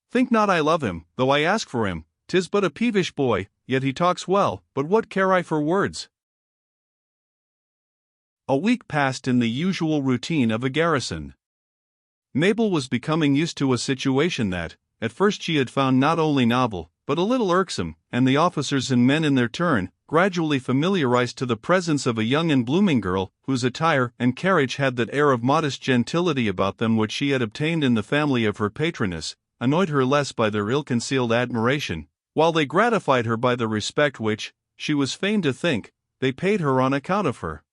Think not I love him, though I ask for him. 'Tis but a peevish boy, yet he talks well, but what care I for words? A week passed in the usual routine of a garrison. Mabel was becoming used to a situation that, at first she had found not only novel, but a little irksome, and the officers and men in their turn, gradually familiarized to the presence of a young and blooming girl, whose attire and carriage had that air of modest gentility about them which she had obtained in the family of her patroness, annoyed her less by their ill-concealed admiration, while they gratified her by the respect which, she was fain to think, they paid her on account of her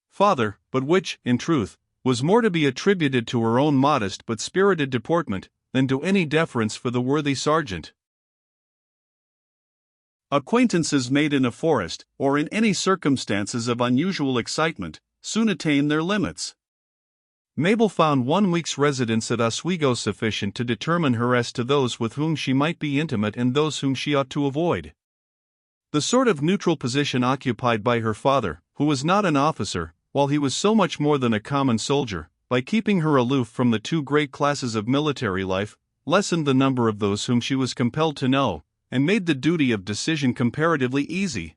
father, but which, in truth, was more to be attributed to her own modest but spirited deportment, than to any deference for the worthy sergeant. Acquaintances made in a forest, or in any circumstances of unusual excitement, soon attain their limits. Mabel found 1 week's residence at Oswego sufficient to determine her as to those with whom she might be intimate and those whom she ought to avoid. The sort of neutral position occupied by her father, who was not an officer, while he was so much more than a common soldier, by keeping her aloof from the two great classes of military life, lessened the number of those whom she was compelled to know, and made the duty of decision comparatively easy.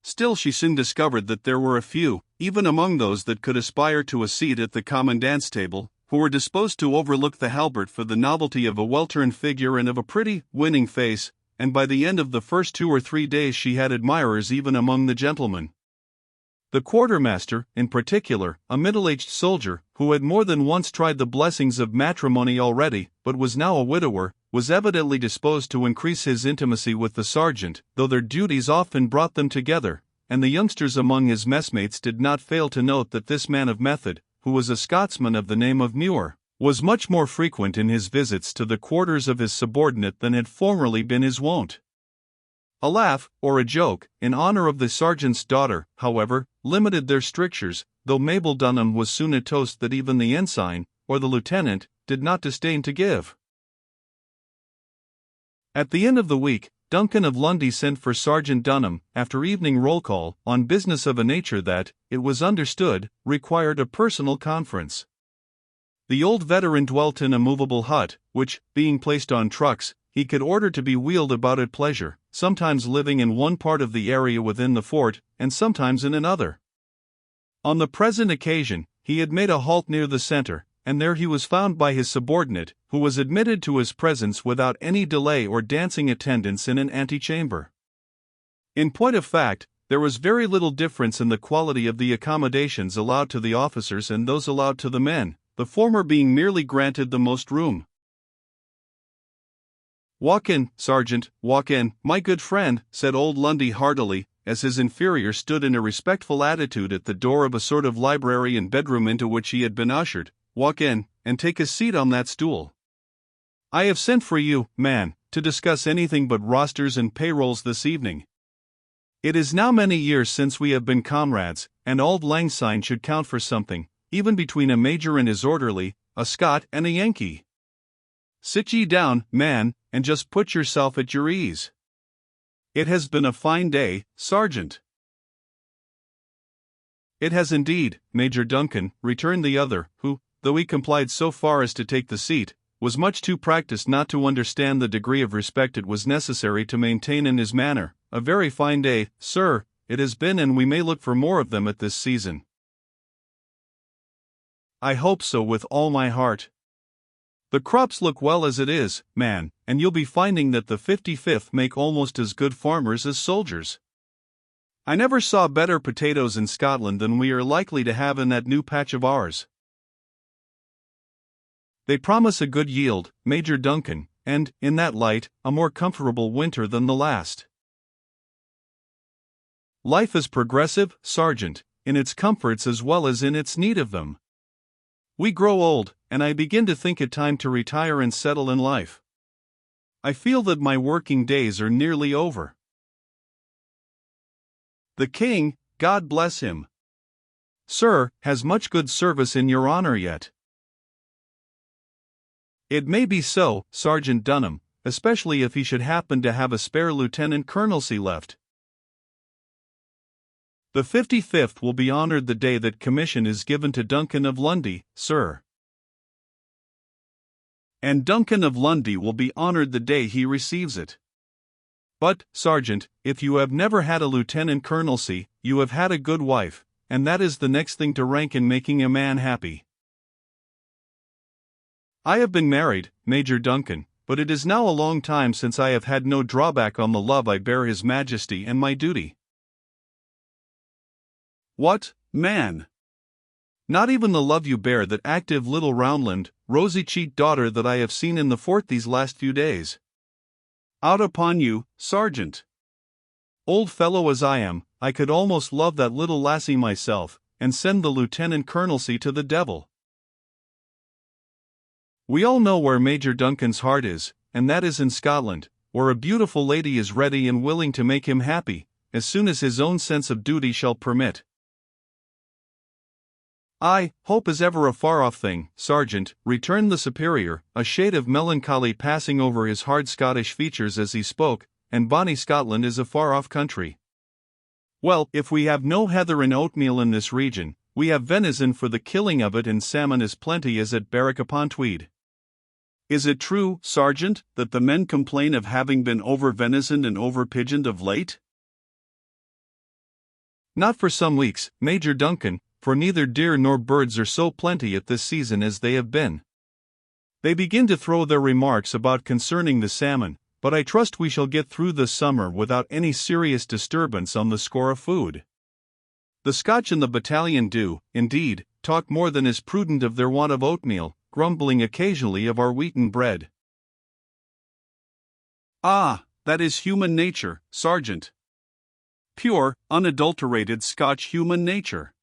Still she soon discovered that there were a few, even among those that could aspire to a seat at the commandant's table, who were disposed to overlook the halbert for the novelty of a well-turned figure and of a pretty, winning face, and by the end of the first 2 or 3 days she had admirers even among the gentlemen. The quartermaster, in particular, a middle-aged soldier, who had more than once tried the blessings of matrimony already, but was now a widower, was evidently disposed to increase his intimacy with the sergeant, though their duties often brought them together, and the youngsters among his messmates did not fail to note that this man of method, who was a Scotsman of the name of Muir, was much more frequent in his visits to the quarters of his subordinate than had formerly been his wont. A laugh, or a joke, in honor of the sergeant's daughter, however, limited their strictures, though Mabel Dunham was soon a toast that even the ensign, or the lieutenant, did not disdain to give. At the end of the week, Duncan of Lundy sent for Sergeant Dunham, after evening roll call, on business of a nature that, it was understood, required a personal conference. The old veteran dwelt in a movable hut, which, being placed on trucks, he could order to be wheeled about at pleasure, sometimes living in one part of the area within the fort, and sometimes in another. On the present occasion, he had made a halt near the center, and there he was found by his subordinate, who was admitted to his presence without any delay or dancing attendance in an antechamber. In point of fact, there was very little difference in the quality of the accommodations allowed to the officers and those allowed to the men, the former being merely granted the most room. "Walk in, Sergeant, walk in, my good friend," said old Lundy heartily, as his inferior stood in a respectful attitude at the door of a sort of library and bedroom into which he had been ushered. "Walk in, and take a seat on that stool. I have sent for you, man, to discuss anything but rosters and payrolls this evening. It is now many years since we have been comrades, and auld lang syne should count for something, even between a major and his orderly, a Scot and a Yankee. Sit ye down, man, and just put yourself at your ease. It has been a fine day, Sergeant." "It has indeed, Major Duncan," returned the other, who, though he complied so far as to take the seat, was much too practiced not to understand the degree of respect it was necessary to maintain in his manner. "A very fine day, sir, it has been, and we may look for more of them at this season." "I hope so with all my heart. The crops look well as it is, man, and you'll be finding that the 55th make almost as good farmers as soldiers. I never saw better potatoes in Scotland than we are likely to have in that new patch of ours. They promise a good yield, Major Duncan, and, in that light, a more comfortable winter than the last. Life is progressive, Sergeant, in its comforts as well as in its need of them. We grow old, and I begin to think it time to retire and settle in life. I feel that my working days are nearly over. The King, God bless him, sir, has much good service in your honor yet." "It may be so, Sergeant Dunham, especially if he should happen to have a spare lieutenant colonelcy left. The 55th will be honored the day that commission is given to Duncan of Lundy, sir." and Duncan of Lundy will be honored the day he receives it. But, Sergeant, if you have never had a lieutenant colonelcy, you have had a good wife, and that is the next thing to rank in making a man happy. I have been married, Major Duncan, but it is now a long time since I have had no drawback on the love I bear His Majesty and my duty. What, man? Not even the love you bear that active little round-limbed, rosy-cheeked daughter that I have seen in the fort these last few days? Out upon you, Sergeant! Old fellow as I am, I could almost love that little lassie myself, and send the lieutenant colonelcy to the devil. We all know where Major Duncan's heart is, and that is in Scotland, where a beautiful lady is ready and willing to make him happy, as soon as his own sense of duty shall permit. Aye, hope is ever a far-off thing, Sergeant, returned the superior, a shade of melancholy passing over his hard Scottish features as he spoke, and bonny Scotland is a far-off country. Well, if we have no heather and oatmeal in this region, we have venison for the killing of it and salmon as plenty as at Berwick-upon-Tweed. Is it true, Sergeant, that the men complain of having been over-venisoned and over-pigeoned of late? Not for some weeks, Major Duncan, for neither deer nor birds are so plenty at this season as they have been. They begin to throw their remarks about concerning the salmon, but I trust we shall get through the summer without any serious disturbance on the score of food. The Scotch in the battalion do, indeed, talk more than is prudent of their want of oatmeal, grumbling occasionally of our wheaten bread. Ah, that is human nature, Sergeant. Pure, unadulterated Scotch human nature.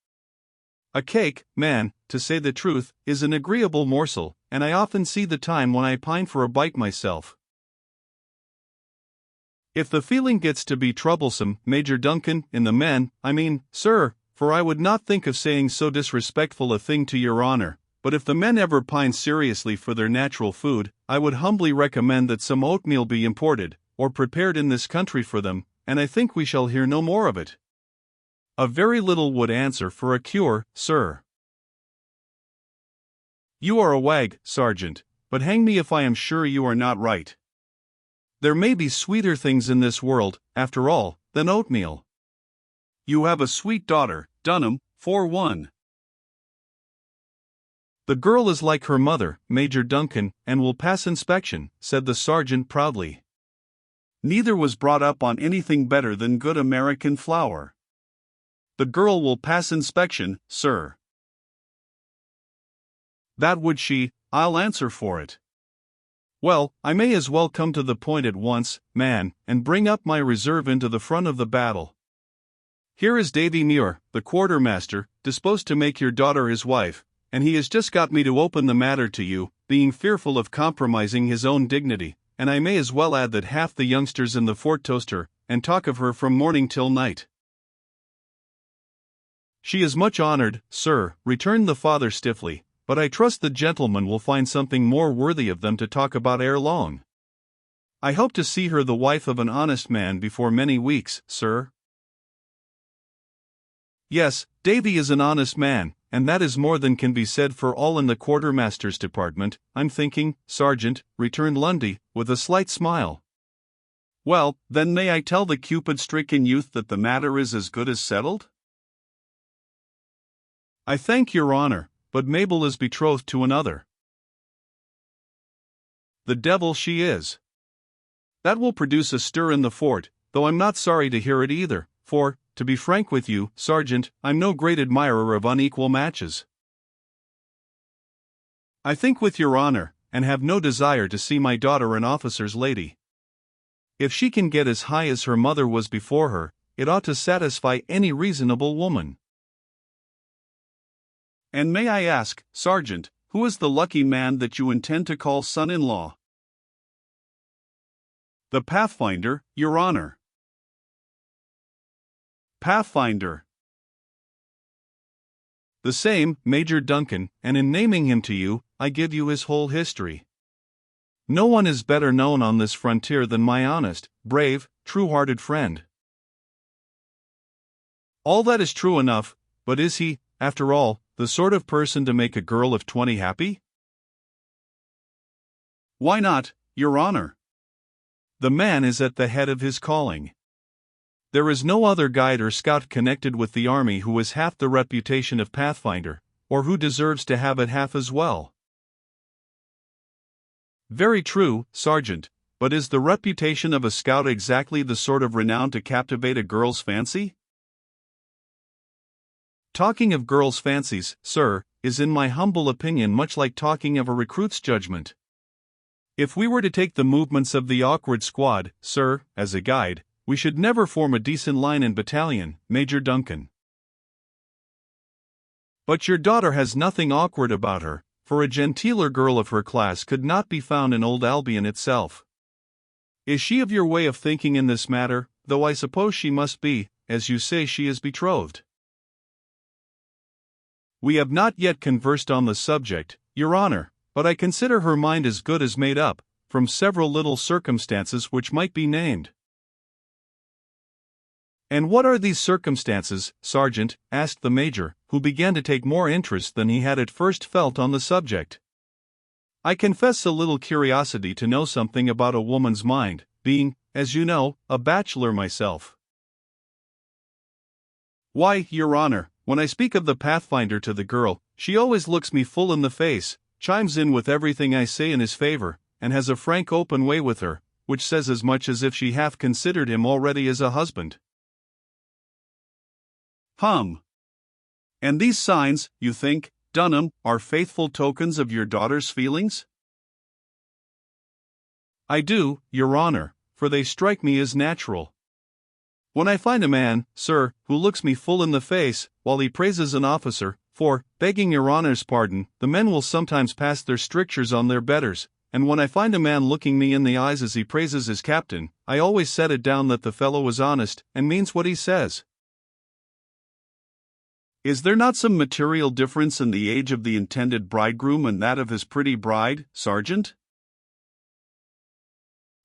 A cake, man, to say the truth, is an agreeable morsel, and I often see the time when I pine for a bite myself. If the feeling gets to be troublesome, Major Duncan, in the men, I mean, sir, for I would not think of saying so disrespectful a thing to your honor, but if the men ever pine seriously for their natural food, I would humbly recommend that some oatmeal be imported, or prepared in this country for them, and I think we shall hear no more of it. A very little would answer for a cure, sir. You are a wag, Sergeant, but hang me if I am sure you are not right. There may be sweeter things in this world, after all, than oatmeal. You have a sweet daughter, Dunham, for one. The girl is like her mother, Major Duncan, and will pass inspection, said the sergeant proudly. Neither was brought up on anything better than good American flour. The girl will pass inspection, sir. That would she, I'll answer for it. Well, I may as well come to the point at once, man, and bring up my reserve into the front of the battle. Here is Davy Muir, the quartermaster, disposed to make your daughter his wife, and he has just got me to open the matter to you, being fearful of compromising his own dignity, and I may as well add that half the youngsters in the fort toast her, and talk of her from morning till night. She is much honored, sir, returned the father stiffly, but I trust the gentleman will find something more worthy of them to talk about ere long. I hope to see her the wife of an honest man before many weeks, sir. Yes, Davy is an honest man, and that is more than can be said for all in the quartermaster's department, I'm thinking, Sergeant, returned Lundy, with a slight smile. Well, then may I tell the Cupid-stricken youth that the matter is as good as settled? I thank your honor, but Mabel is betrothed to another. The devil she is. That will produce a stir in the fort, though I'm not sorry to hear it either, for, to be frank with you, Sergeant, I'm no great admirer of unequal matches. I think with your honor, and have no desire to see my daughter an officer's lady. If she can get as high as her mother was before her, it ought to satisfy any reasonable woman. And may I ask, Sergeant, who is the lucky man that you intend to call son-in-law? The Pathfinder, your honor. Pathfinder. The same, Major Duncan, and in naming him to you, I give you his whole history. No one is better known on this frontier than my honest, brave, true-hearted friend. All that is true enough, but is he, after all, the sort of person to make a girl of 20 happy? Why not, Your Honor? The man is at the head of his calling. There is no other guide or scout connected with the army who has half the reputation of Pathfinder, or who deserves to have it half as well. Very true, Sergeant, but is the reputation of a scout exactly the sort of renown to captivate a girl's fancy? Talking of girls' fancies, sir, is in my humble opinion much like talking of a recruit's judgment. If we were to take the movements of the awkward squad, sir, as a guide, we should never form a decent line and battalion, Major Duncan. But your daughter has nothing awkward about her, for a genteeler girl of her class could not be found in old Albion itself. Is she of your way of thinking in this matter, though I suppose she must be, as you say she is betrothed? We have not yet conversed on the subject, Your Honor, but I consider her mind as good as made up, from several little circumstances which might be named. And what are these circumstances, Sergeant? Asked the Major, who began to take more interest than he had at first felt on the subject. I confess a little curiosity to know something about a woman's mind, being, as you know, a bachelor myself. Why, Your Honor, when I speak of the Pathfinder to the girl, she always looks me full in the face, chimes in with everything I say in his favor, and has a frank open way with her, which says as much as if she half considered him already as a husband. And these signs, you think, Dunham, are faithful tokens of your daughter's feelings? I do, Your Honor, for they strike me as natural. When I find a man, sir, who looks me full in the face, while he praises an officer, for, begging Your Honor's pardon, the men will sometimes pass their strictures on their betters, and when I find a man looking me in the eyes as he praises his captain, I always set it down that the fellow is honest, and means what he says. Is there not some material difference in the age of the intended bridegroom and that of his pretty bride, Sergeant?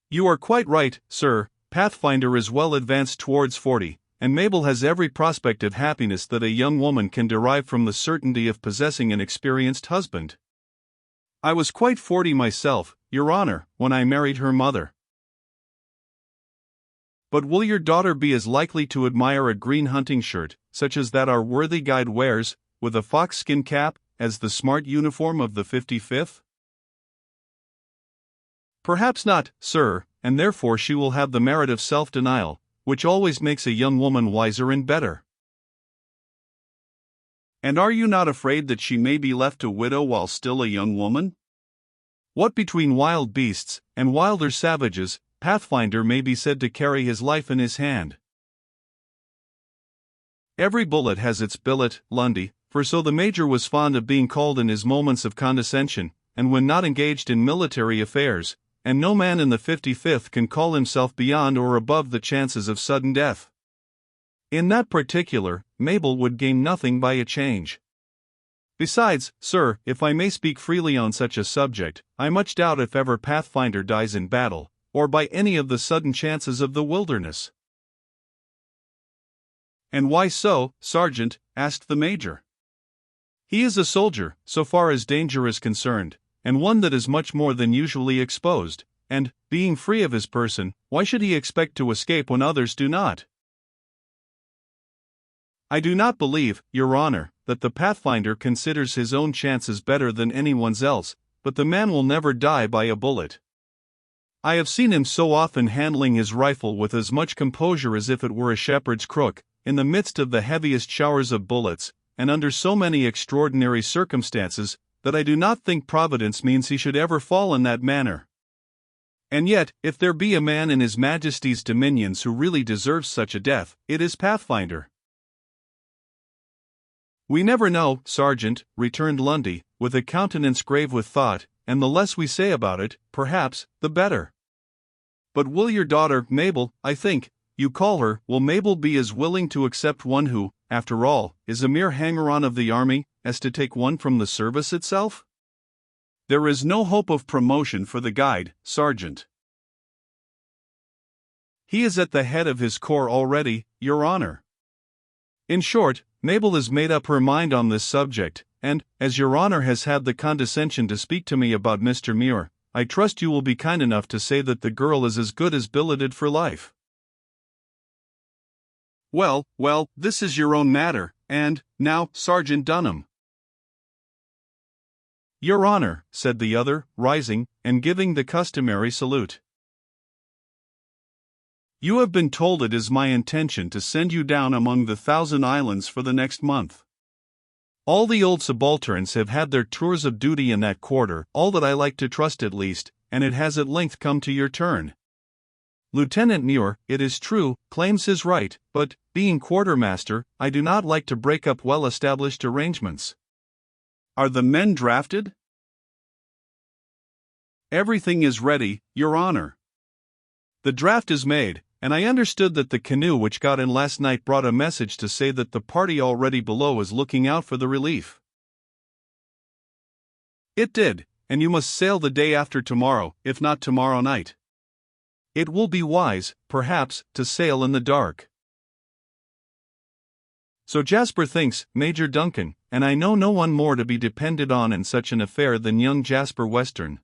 You are quite right, sir. Pathfinder is well advanced towards 40, and Mabel has every prospect of happiness that a young woman can derive from the certainty of possessing an experienced husband. I was quite 40 myself, Your Honor, when I married her mother. But will your daughter be as likely to admire a green hunting shirt, such as that our worthy guide wears, with a fox-skin cap, as the smart uniform of the 55th? Perhaps not, sir, and therefore she will have the merit of self-denial, which always makes a young woman wiser and better. And are you not afraid that she may be left a widow while still a young woman? What between wild beasts, and wilder savages, Pathfinder may be said to carry his life in his hand. Every bullet has its billet, Lundy, for so the Major was fond of being called in his moments of condescension, and when not engaged in military affairs, and no man in the 55th can call himself beyond or above the chances of sudden death. In that particular, Mabel would gain nothing by a change. Besides, sir, if I may speak freely on such a subject, I much doubt if ever Pathfinder dies in battle, or by any of the sudden chances of the wilderness. And why so, Sergeant? Asked the Major. He is a soldier, so far as danger is concerned, and one that is much more than usually exposed, and, being free of his person, why should he expect to escape when others do not? I do not believe, Your Honor, that the Pathfinder considers his own chances better than anyone's else, but the man will never die by a bullet. I have seen him so often handling his rifle with as much composure as if it were a shepherd's crook, in the midst of the heaviest showers of bullets, and under so many extraordinary circumstances, that I do not think Providence means he should ever fall in that manner. And yet, if there be a man in His Majesty's dominions who really deserves such a death, it is Pathfinder. We never know, Sergeant, returned Lundy, with a countenance grave with thought, and the less we say about it, perhaps, the better. But will your daughter, Mabel, I think, you call her, will Mabel be as willing to accept one who, after all, is a mere hanger-on of the army, as to take one from the service itself? There is no hope of promotion for the guide, Sergeant. He is at the head of his corps already, Your Honor. In short, Mabel has made up her mind on this subject, and, as Your Honor has had the condescension to speak to me about Mr. Muir, I trust you will be kind enough to say that the girl is as good as billeted for life." Well, this is your own matter, and, now, Sergeant Dunham." "Your Honor," said the other, rising, and giving the customary salute. "You have been told it is my intention to send you down among the Thousand Islands for the next month. All the old subalterns have had their tours of duty in that quarter, all that I like to trust at least, and it has at length come to your turn. Lieutenant Muir, it is true, claims his right, but, being quartermaster, I do not like to break up well-established arrangements." "Are the men drafted?" "Everything is ready, Your Honor. The draft is made, and I understood that the canoe which got in last night brought a message to say that the party already below is looking out for the relief." "It did, and you must sail the day after tomorrow, if not tomorrow night. It will be wise, perhaps, to sail in the dark." "So Jasper thinks, Major Duncan, and I know no one more to be depended on in such an affair than young Jasper Western."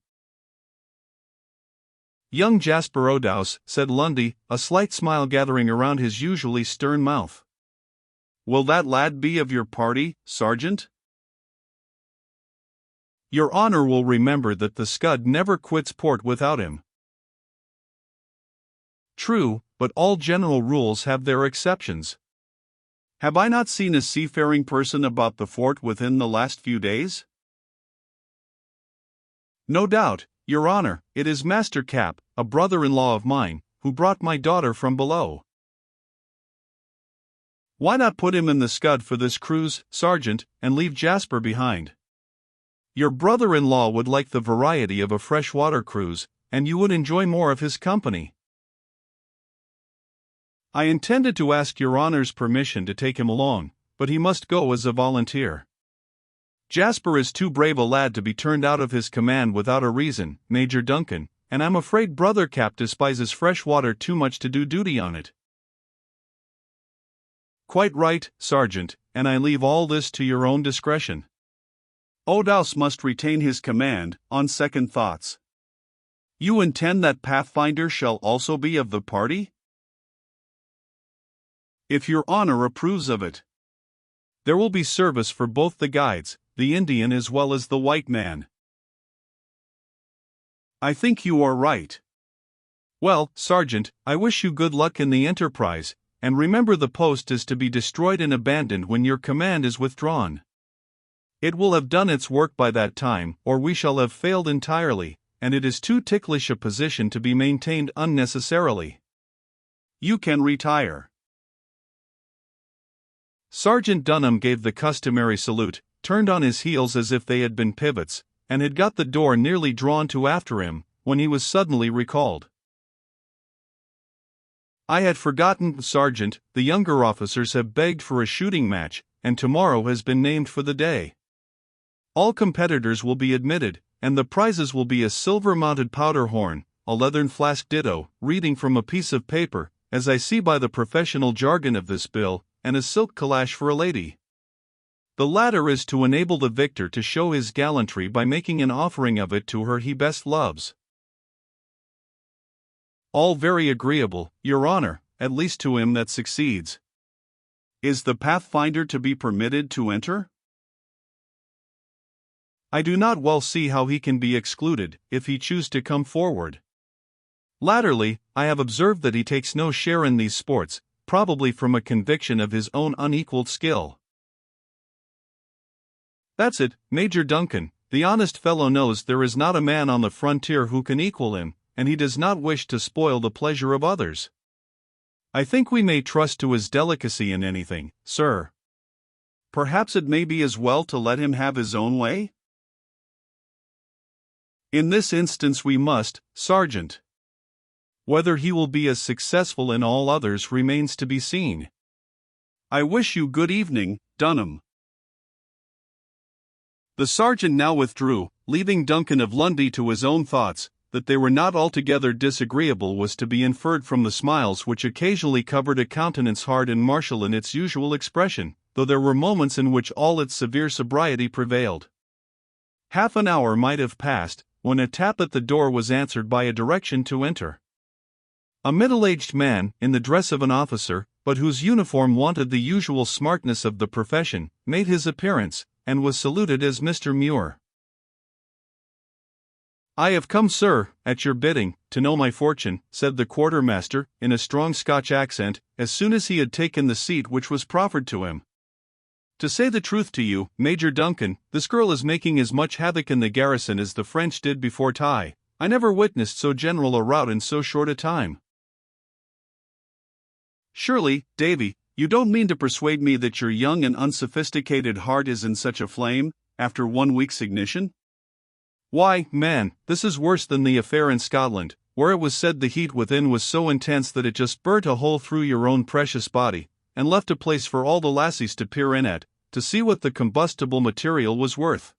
"Young Jasper O'Douse," said Lundy, a slight smile gathering around his usually stern mouth. "Will that lad be of your party, Sergeant?" "Your Honor will remember that the Scud never quits port without him." "True, but all general rules have their exceptions. Have I not seen a seafaring person about the fort within the last few days?" "No doubt, Your Honor, it is Master Cap, a brother-in-law of mine, who brought my daughter from below." "Why not put him in the Scud for this cruise, Sergeant, and leave Jasper behind? Your brother-in-law would like the variety of a freshwater cruise, and you would enjoy more of his company." "I intended to ask Your Honor's permission to take him along, but he must go as a volunteer. Jasper is too brave a lad to be turned out of his command without a reason, Major Duncan, and I'm afraid Brother Cap despises fresh water too much to do duty on it." "Quite right, Sergeant, and I leave all this to your own discretion. O'Douse must retain his command, on second thoughts. You intend that Pathfinder shall also be of the party?" "If Your Honor approves of it. There will be service for both the guides, the Indian as well as the white man." "I think you are right. Well, Sergeant, I wish you good luck in the enterprise, and remember the post is to be destroyed and abandoned when your command is withdrawn. It will have done its work by that time, or we shall have failed entirely, and it is too ticklish a position to be maintained unnecessarily. You can retire." Sergeant Dunham gave the customary salute, turned on his heels as if they had been pivots, and had got the door nearly drawn to after him, when he was suddenly recalled. "I had forgotten, Sergeant, the younger officers have begged for a shooting match, and tomorrow has been named for the day. All competitors will be admitted, and the prizes will be a silver-mounted powder horn, a leathern flask ditto, reading from a piece of paper, as I see by the professional jargon of this bill, and a silk calash for a lady. The latter is to enable the victor to show his gallantry by making an offering of it to her he best loves." "All very agreeable, Your Honor, at least to him that succeeds. Is the Pathfinder to be permitted to enter?" "I do not well see how he can be excluded, if he choose to come forward. Latterly, I have observed that he takes no share in these sports, probably from a conviction of his own unequaled skill." "That's it, Major Duncan, the honest fellow knows there is not a man on the frontier who can equal him, and he does not wish to spoil the pleasure of others. I think we may trust to his delicacy in anything, sir. Perhaps it may be as well to let him have his own way?" "In this instance we must, Sergeant. Whether he will be as successful in all others remains to be seen. I wish you good evening, Dunham." The sergeant now withdrew, leaving Duncan of Lundy to his own thoughts. That they were not altogether disagreeable was to be inferred from the smiles which occasionally covered a countenance hard and martial in its usual expression, though there were moments in which all its severe sobriety prevailed. Half an hour might have passed, when a tap at the door was answered by a direction to enter. A middle-aged man, in the dress of an officer, but whose uniform wanted the usual smartness of the profession, made his appearance, and was saluted as Mr. Muir. "I have come, sir, at your bidding, to know my fortune," said the quartermaster, in a strong Scotch accent, as soon as he had taken the seat which was proffered to him. "To say the truth to you, Major Duncan, this girl is making as much havoc in the garrison as the French did before Ty. I never witnessed so general a rout in so short a time." "Surely, Davy, you don't mean to persuade me that your young and unsophisticated heart is in such a flame, after 1 week's ignition?" "Why, man, this is worse than the affair in Scotland, where it was said the heat within was so intense that it just burnt a hole through your own precious body, and left a place for all the lassies to peer in at, to see what the combustible material was worth."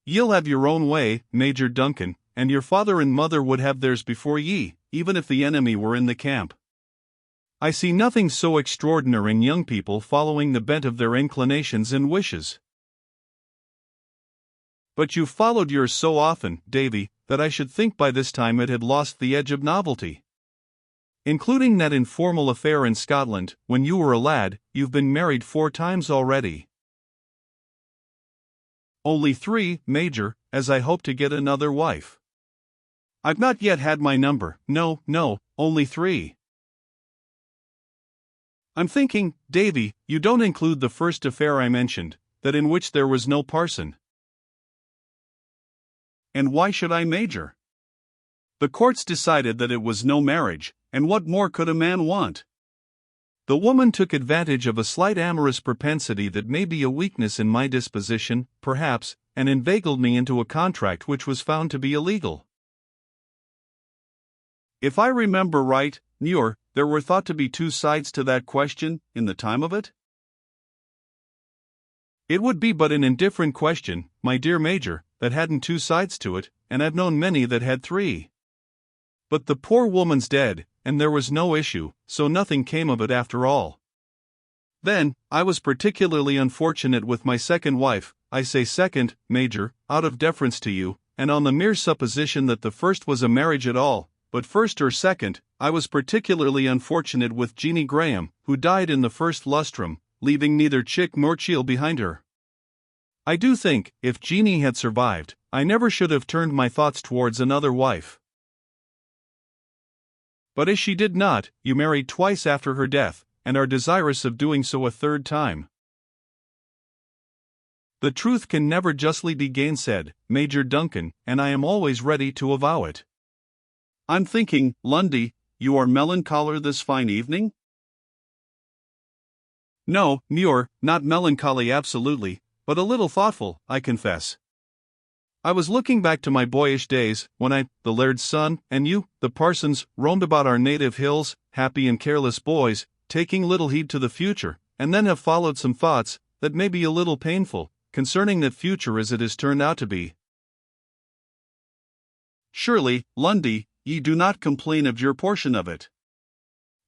"Ye'll have your own way, Major Duncan, and your father and mother would have theirs before ye, even if the enemy were in the camp. I see nothing so extraordinary in young people following the bent of their inclinations and wishes." "But you've followed yours so often, Davy, that I should think by this time it had lost the edge of novelty. Including that informal affair in Scotland, when you were a lad, you've been married 4 times already." "Only 3, Major, as I hope to get another wife. I've not yet had my number, no, only 3. I'm thinking, Davy, you don't include the first affair I mentioned, that in which there was no parson." "And why should I, Major? The courts decided that it was no marriage, and what more could a man want? The woman took advantage of a slight amorous propensity that may be a weakness in my disposition, perhaps, and inveigled me into a contract which was found to be illegal." "If I remember right, Muir, there were thought to be 2 sides to that question, in the time of it?" "It would be but an indifferent question, my dear Major, that hadn't 2 sides to it, and I've known many that had 3. But the poor woman's dead, and there was no issue, so nothing came of it after all. Then, I was particularly unfortunate with my second wife. I say second, Major, out of deference to you, and on the mere supposition that the first was a marriage at all, but first or second, I was particularly unfortunate with Jeanie Graham, who died in the first lustrum, leaving neither chick nor chiel behind her. I do think, if Jeanie had survived, I never should have turned my thoughts towards another wife. But as she did not, you married twice after her death, and are desirous of doing so a 3rd time. The truth can never justly be gainsaid, Major Duncan, and I am always ready to avow it." "I'm thinking, Lundy, you are melancholy this fine evening?" "No, Muir, not melancholy absolutely, but a little thoughtful, I confess. I was looking back to my boyish days, when I, the laird's son, and you, the parson's, roamed about our native hills, happy and careless boys, taking little heed to the future, and then have followed some thoughts, that may be a little painful, concerning that future as it has turned out to be." "Surely, Lundy, ye do not complain of your portion of it.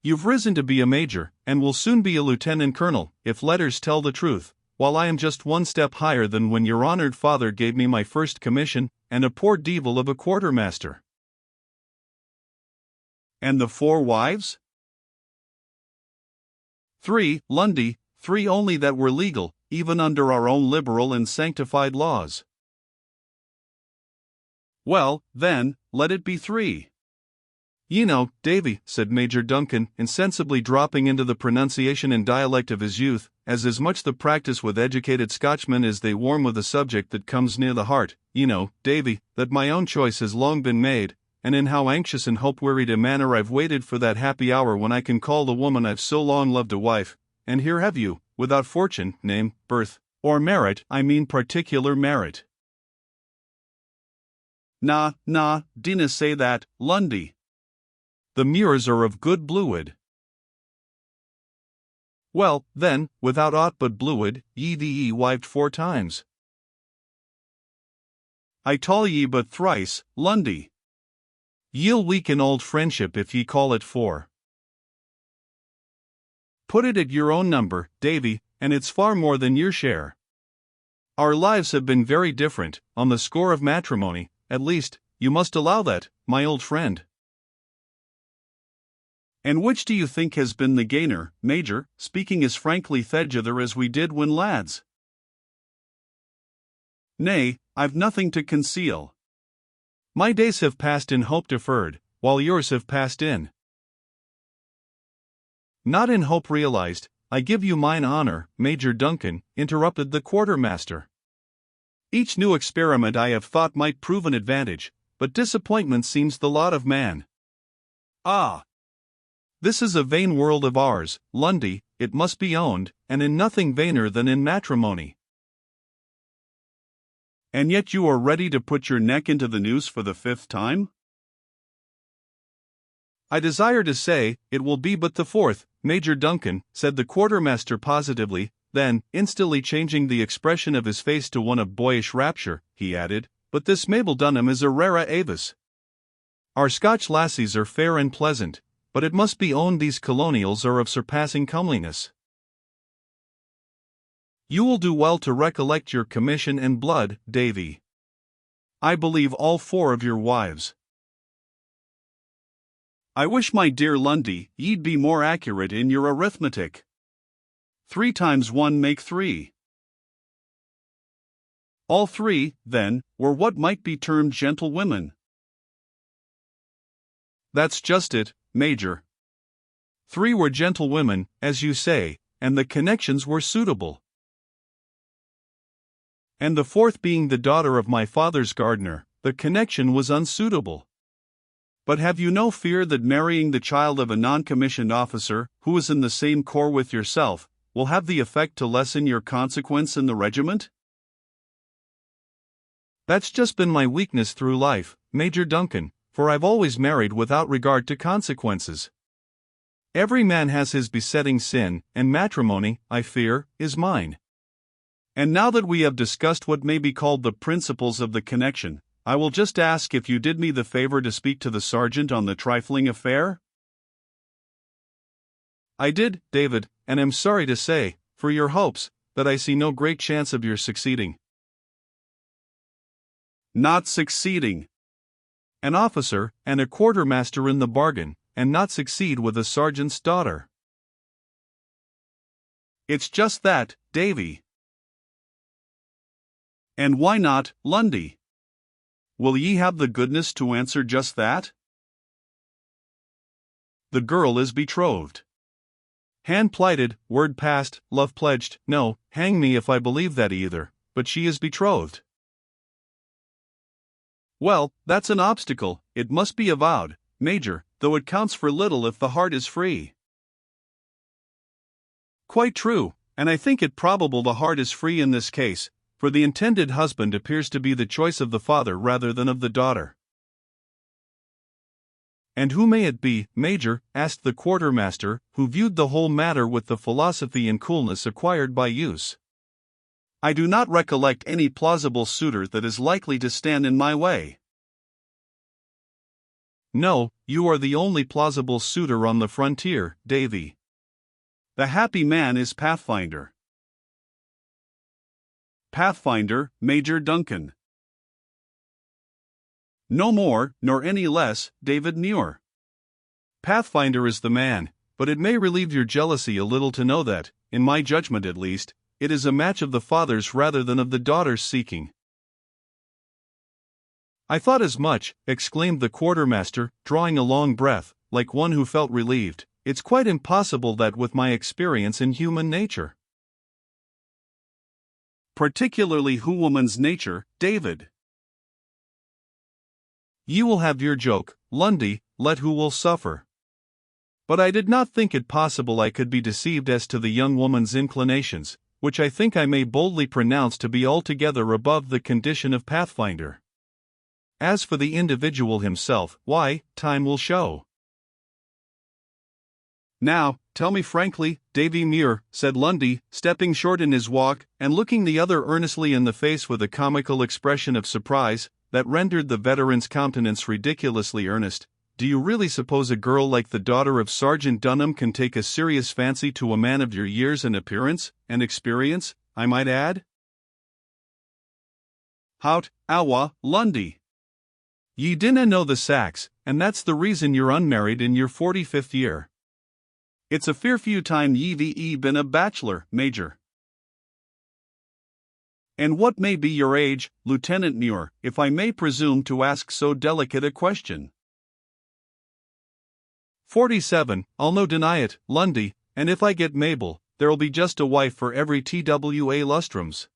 You've risen to be a major, and will soon be a lieutenant colonel, if letters tell the truth, while I am just 1 step higher than when your honored father gave me my first commission, and a poor devil of a quartermaster." "And the 4 wives?" "3, Lundy, 3 only that were legal, even under our own liberal and sanctified laws." "Well, then, let it be 3. "You know, Davy," said Major Duncan, insensibly dropping into the pronunciation and dialect of his youth, as is much the practice with educated Scotchmen as they warm with a subject that comes near the heart, "you know, Davy, that my own choice has long been made, and in how anxious and hope-wearied a manner I've waited for that happy hour when I can call the woman I've so long loved a wife, and here have you, without fortune, name, birth, or merit, I mean particular merit." "Na, dinna say that, Lundy. The Muirs are of good bluid." "Well, then, without aught but bluid, ye wived 4 times." "I tell ye but thrice, Lundy. Ye'll weaken old friendship if ye call it 4. Put it at your own number, Davy, and it's far more than your share." Our lives have been very different, on the score of matrimony, at least, you must allow that, my old friend. And which do you think has been the gainer, Major, speaking as frankly thegither as we did when lads? Nay, I've nothing to conceal. My days have passed in hope deferred, while yours have passed in. Not in hope realized, I give you mine honor, Major Duncan, interrupted the quartermaster. Each new experiment I have thought might prove an advantage, but disappointment seems the lot of man. Ah! This is a vain world of ours, Lundy, it must be owned, and in nothing vainer than in matrimony. And yet you are ready to put your neck into the noose for the 5th time? I desire to say, it will be but the 4th, Major Duncan, said the quartermaster positively, then, instantly changing the expression of his face to one of boyish rapture, he added, but this Mabel Dunham is a rara avis. Our Scotch lassies are fair and pleasant, but it must be owned these colonials are of surpassing comeliness. You will do well to recollect your commission and blood, Davy. I believe all 4 of your wives. I wish, my dear Lundy, ye'd be more accurate in your arithmetic. 3 times 1 make 3. All 3, then, were what might be termed gentlewomen. That's just it, Major. 3 were gentlewomen, as you say, and the connections were suitable. And the 4th being the daughter of my father's gardener, the connection was unsuitable. But have you no fear that marrying the child of a non-commissioned officer, who is in the same corps with yourself, will have the effect to lessen your consequence in the regiment? That's just been my weakness through life, Major Duncan, for I've always married without regard to consequences. Every man has his besetting sin, and matrimony, I fear, is mine. And now that we have discussed what may be called the principles of the connection, I will just ask if you did me the favor to speak to the sergeant on the trifling affair? I did, David, and am sorry to say, for your hopes, that I see no great chance of your succeeding. Not succeeding. An officer, and a quartermaster in the bargain, and not succeed with a sergeant's daughter. It's just that, Davy. And why not, Lundy? Will ye have the goodness to answer just that? The girl is betrothed. Hand plighted, word passed, love pledged, no, hang me if I believe that either, but she is betrothed. Well, that's an obstacle, it must be avowed, Major, though it counts for little if the heart is free. Quite true, and I think it probable the heart is free in this case, for the intended husband appears to be the choice of the father rather than of the daughter. And who may it be, Major? Asked the quartermaster, who viewed the whole matter with the philosophy and coolness acquired by use. I do not recollect any plausible suitor that is likely to stand in my way. No, you are the only plausible suitor on the frontier, Davy. The happy man is Pathfinder. Pathfinder, Major Duncan. No more, nor any less, David Muir. Pathfinder is the man, but it may relieve your jealousy a little to know that, in my judgment at least, it is a match of the father's rather than of the daughter's seeking. I thought as much, exclaimed the quartermaster, drawing a long breath, like one who felt relieved. It's quite impossible that with my experience in human nature. Particularly who woman's nature, David. You will have your joke, Lundy, let who will suffer. But I did not think it possible I could be deceived as to the young woman's inclinations, which I think I may boldly pronounce to be altogether above the condition of Pathfinder. As for the individual himself, why, time will show. Now, tell me frankly, Davy Muir, said Lundy, stepping short in his walk, and looking the other earnestly in the face with a comical expression of surprise, that rendered the veteran's countenance ridiculously earnest, do you really suppose a girl like the daughter of Sergeant Dunham can take a serious fancy to a man of your years and appearance, and experience, I might add? Hout, awa, Lundy. Ye dinna know the sacks, and that's the reason you're unmarried in your 45th year. It's a fair few time ye've been a bachelor, Major. And what may be your age, Lieutenant Muir, if I may presume to ask so delicate a question? 47, I'll no deny it, Lundy, and if I get Mabel, there'll be just a wife for every TWA lustrums.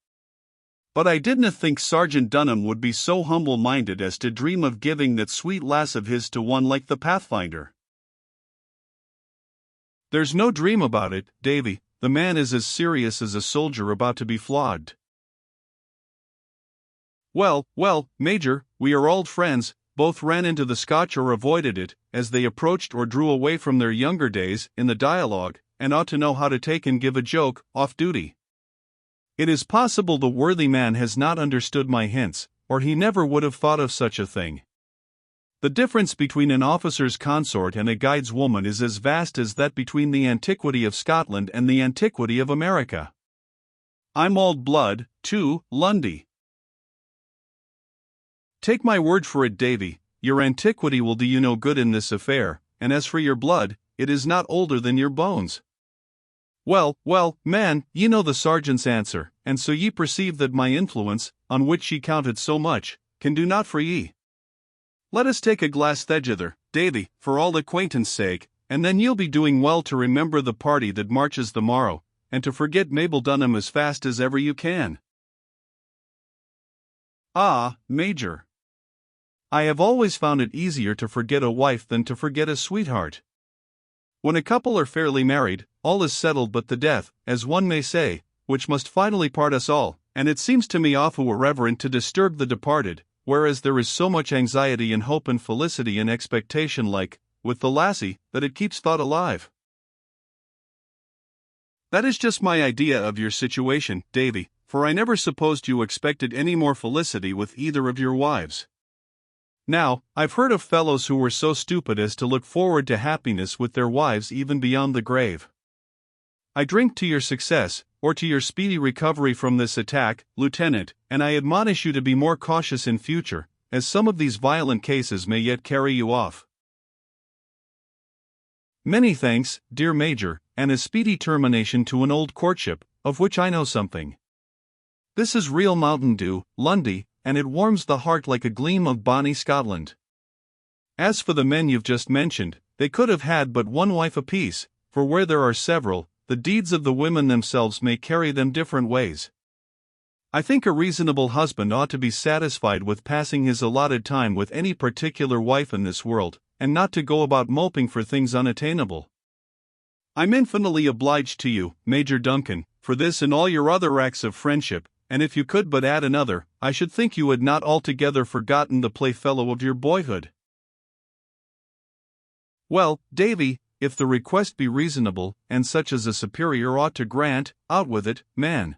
But I didna think Sergeant Dunham would be so humble-minded as to dream of giving that sweet lass of his to one like the Pathfinder. There's no dream about it, Davy, the man is as serious as a soldier about to be flogged. Well, Major, we are old friends, both ran into the Scotch or avoided it, as they approached or drew away from their younger days, in the dialogue, and ought to know how to take and give a joke, off duty. It is possible the worthy man has not understood my hints, or he never would have thought of such a thing. The difference between an officer's consort and a guide's woman is as vast as that between the antiquity of Scotland and the antiquity of America. I'm old blood, too, Lundy. Take my word for it, Davy, your antiquity will do you no good in this affair, and as for your blood, it is not older than your bones. Well, man, ye know the sergeant's answer, and so ye perceive that my influence, on which ye counted so much, can do naught for ye. Let us take a glass thegither, Davy, for all acquaintance' sake, and then ye'll be doing well to remember the party that marches the morrow, and to forget Mabel Dunham as fast as ever you can. Ah, Major. I have always found it easier to forget a wife than to forget a sweetheart. When a couple are fairly married, all is settled but the death, as one may say, which must finally part us all, and it seems to me awful irreverent to disturb the departed, whereas there is so much anxiety and hope and felicity and expectation like, with the lassie, that it keeps thought alive. That is just my idea of your situation, Davy, for I never supposed you expected any more felicity with either of your wives. Now, I've heard of fellows who were so stupid as to look forward to happiness with their wives even beyond the grave. I drink to your success, or to your speedy recovery from this attack, Lieutenant, and I admonish you to be more cautious in future, as some of these violent cases may yet carry you off. Many thanks, dear Major, and a speedy termination to an old courtship, of which I know something. This is real Mountain Dew, Lundy, and it warms the heart like a gleam of bonny Scotland. As for the men you've just mentioned, they could have had but one wife apiece, for where there are several, the deeds of the women themselves may carry them different ways. I think a reasonable husband ought to be satisfied with passing his allotted time with any particular wife in this world, and not to go about moping for things unattainable. I'm infinitely obliged to you, Major Duncan, for this and all your other acts of friendship, and if you could but add another, I should think you had not altogether forgotten the playfellow of your boyhood. Well, Davy, if the request be reasonable, and such as a superior ought to grant, out with it, man.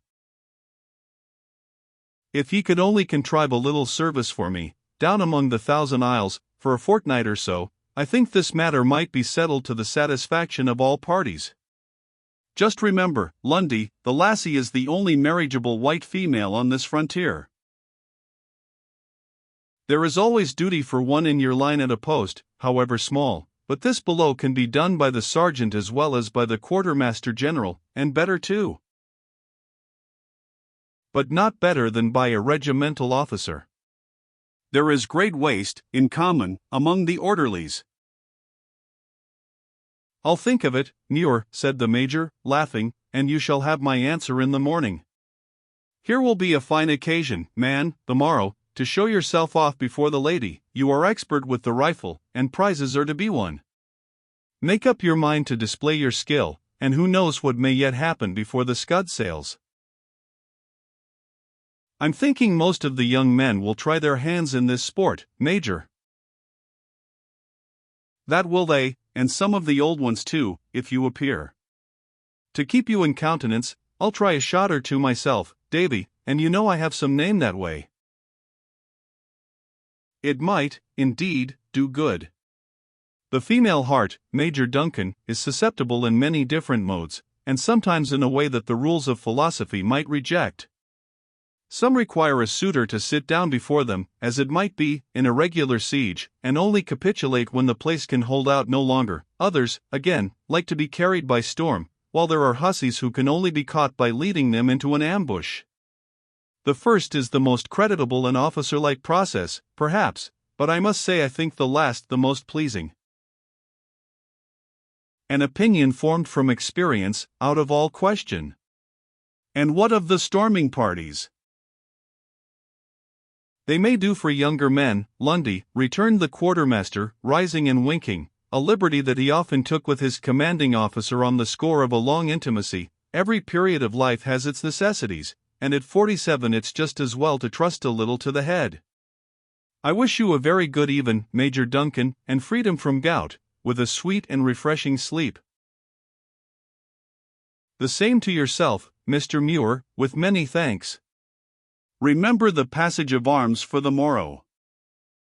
If ye could only contrive a little service for me, down among the Thousand Isles, for a fortnight or so, I think this matter might be settled to the satisfaction of all parties. Just remember, Lundy, the lassie is the only marriageable white female on this frontier. There is always duty for one in your line at a post, however small, but this below can be done by the sergeant as well as by the quartermaster general, and better too. But not better than by a regimental officer. There is great waste, in common, among the orderlies. I'll think of it, Muir, said the Major, laughing, and you shall have my answer in the morning. Here will be a fine occasion, man, the morrow, to show yourself off before the lady. You are expert with the rifle, and prizes are to be won. Make up your mind to display your skill, and who knows what may yet happen before the scud sails. I'm thinking most of the young men will try their hands in this sport, Major. That will they, and some of the old ones too, if you appear. To keep you in countenance, I'll try a shot or two myself, Davy, and you know I have some name that way. It might, indeed, do good. The female heart, Major Duncan, is susceptible in many different modes, and sometimes in a way that the rules of philosophy might reject. Some require a suitor to sit down before them, as it might be, in a regular siege, and only capitulate when the place can hold out no longer. Others, again, like to be carried by storm, while there are hussies who can only be caught by leading them into an ambush. The first is the most creditable and officer-like process, perhaps, but I must say I think the last the most pleasing. An opinion formed from experience, out of all question. And what of the storming parties? They may do for younger men, Lundy, returned the quartermaster, rising and winking, a liberty that he often took with his commanding officer on the score of a long intimacy. Every period of life has its necessities, and at 47 it's just as well to trust a little to the head. I wish you a very good even, Major Duncan, and freedom from gout, with a sweet and refreshing sleep. The same to yourself, Mr. Muir, with many thanks. Remember the passage of arms for the morrow.